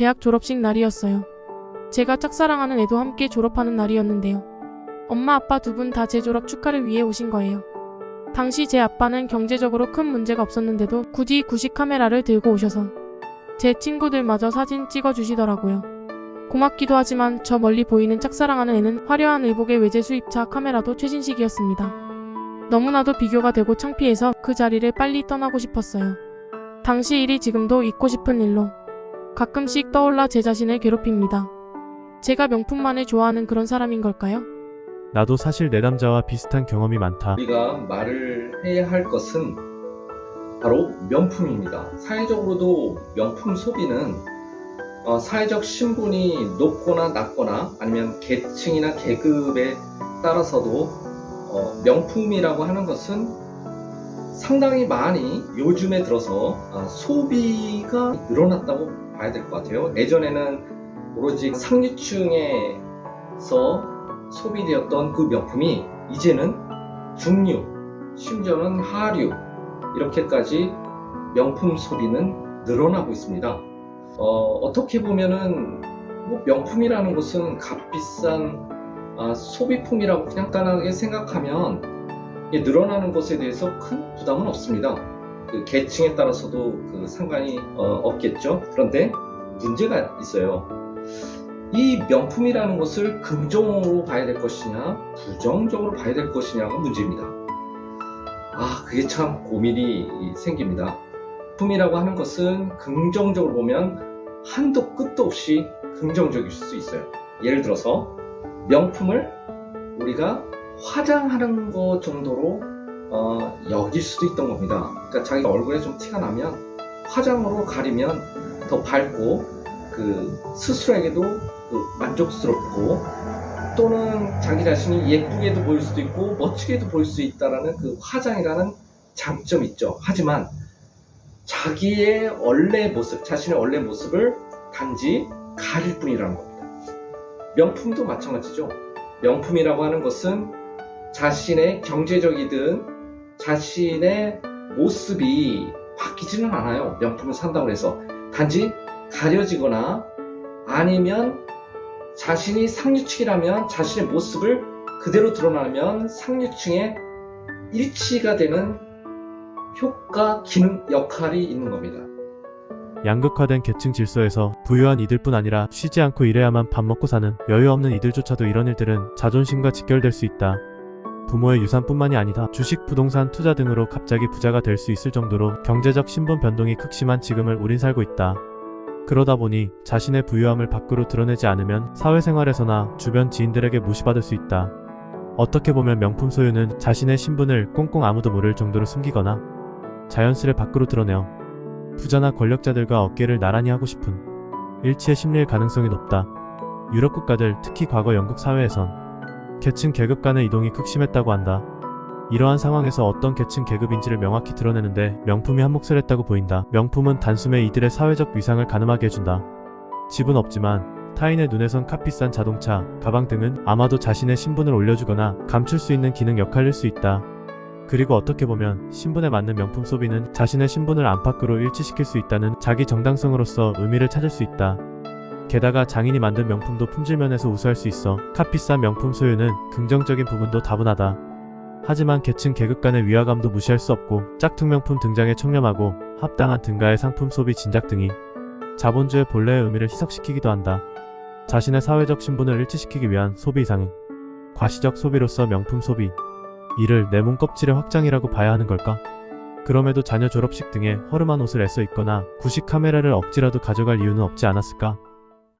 대학 졸업식 날이었어요. 제가 짝사랑하는 애도 함께 졸업하는 날이었는데요. 엄마 아빠 두 분 다 제 졸업 축하를 위해 오신 거예요. 당시 제 아빠는 경제적으로 큰 문제가 없었는데도 굳이 구식 카메라를 들고 오셔서 제 친구들마저 사진 찍어주시더라고요. 고맙기도 하지만 저 멀리 보이는 짝사랑하는 애는 화려한 의복의 외제 수입차 카메라도 최신식이었습니다. 너무나도 비교가 되고 창피해서 그 자리를 빨리 떠나고 싶었어요. 당시 일이 지금도 잊고 싶은 일로 가끔씩 떠올라 제 자신을 괴롭힙니다. 제가 명품만을 좋아하는 그런 사람인 걸까요? 나도 사실 내 남자와 비슷한 경험이 많다. 우리가 말을 해야 할 것은 바로 명품입니다. 사회적으로도 명품 소비는 사회적 신분이 높거나 낮거나 아니면 계층이나 계급에 따라서도 명품이라고 하는 것은 상당히 많이 요즘에 들어서 소비가 늘어났다고 봐야 될 것 같아요. 예전에는 오로지 상류층에서 소비되었던 그 명품이 이제는 중류, 심지어는 하류 이렇게까지 명품 소비는 늘어나고 있습니다. 어떻게 보면은 명품이라는 것은 값비싼 소비품이라고 그냥 단하게 생각하면 늘어나는 것에 대해서 큰 부담은 없습니다. 그 계층에 따라서도 그 상관이 없겠죠. 그런데 문제가 있어요. 이 명품이라는 것을 긍정으로 봐야 될 것이냐 부정적으로 봐야 될 것이냐가 문제입니다. 그게 참 고민이 생깁니다. 명품이라고 하는 것은 긍정적으로 보면 한도 끝도 없이 긍정적일 수 있어요. 예를 들어서 명품을 우리가 화장하는 것 정도로 여길 수도 있던 겁니다. 그러니까 자기 얼굴에 좀 티가 나면 화장으로 가리면 더 밝고 스스로에게도 만족스럽고 또는 자기 자신이 예쁘게도 보일 수도 있고 멋지게도 보일 수 있다는 그 화장이라는 장점이 있죠. 하지만 자신의 원래 모습을 단지 가릴 뿐이라는 겁니다. 명품도 마찬가지죠. 명품이라고 하는 것은 자신의 경제적이든 자신의 모습이 바뀌지는 않아요. 명품을 산다고 해서 단지 가려지거나 아니면 자신이 상류층이라면 자신의 모습을 그대로 드러나면 상류층의 일치가 되는 효과, 기능, 역할이 있는 겁니다. 양극화된 계층 질서에서 부유한 이들뿐 아니라 쉬지 않고 일해야만 밥 먹고 사는 여유 없는 이들조차도 이런 일들은 자존심과 직결될 수 있다. 부모의 유산뿐만이 아니다. 주식, 부동산, 투자 등으로 갑자기 부자가 될 수 있을 정도로 경제적 신분 변동이 극심한 지금을 우린 살고 있다. 그러다 보니 자신의 부유함을 밖으로 드러내지 않으면 사회생활에서나 주변 지인들에게 무시받을 수 있다. 어떻게 보면 명품 소유는 자신의 신분을 꽁꽁 아무도 모를 정도로 숨기거나 자연스레 밖으로 드러내어 부자나 권력자들과 어깨를 나란히 하고 싶은 일치의 심리일 가능성이 높다. 유럽 국가들, 특히 과거 영국 사회에선 계층 계급 간의 이동이 극심했다고 한다. 이러한 상황에서 어떤 계층 계급인지를 명확히 드러내는데 명품이 한몫을 했다고 보인다. 명품은 단숨에 이들의 사회적 위상을 가늠하게 해준다. 집은 없지만 타인의 눈에선 값비싼 자동차, 가방 등은 아마도 자신의 신분을 올려주거나 감출 수 있는 기능 역할일 수 있다. 그리고 어떻게 보면 신분에 맞는 명품 소비는 자신의 신분을 안팎으로 일치시킬 수 있다는 자기 정당성으로서 의미를 찾을 수 있다. 게다가 장인이 만든 명품도 품질면에서 우수할 수 있어 값비싼 명품 소유는 긍정적인 부분도 다분하다. 하지만 계층 계급 간의 위화감도 무시할 수 없고 짝퉁 명품 등장에 청렴하고 합당한 등가의 상품 소비 진작 등이 자본주의 본래의 의미를 희석시키기도 한다. 자신의 사회적 신분을 일치시키기 위한 소비 이상은 과시적 소비로서 명품 소비, 이를 내 몸껍질의 확장이라고 봐야 하는 걸까? 그럼에도 자녀 졸업식 등에 허름한 옷을 애써 입거나 구식 카메라를 억지라도 가져갈 이유는 없지 않았을까?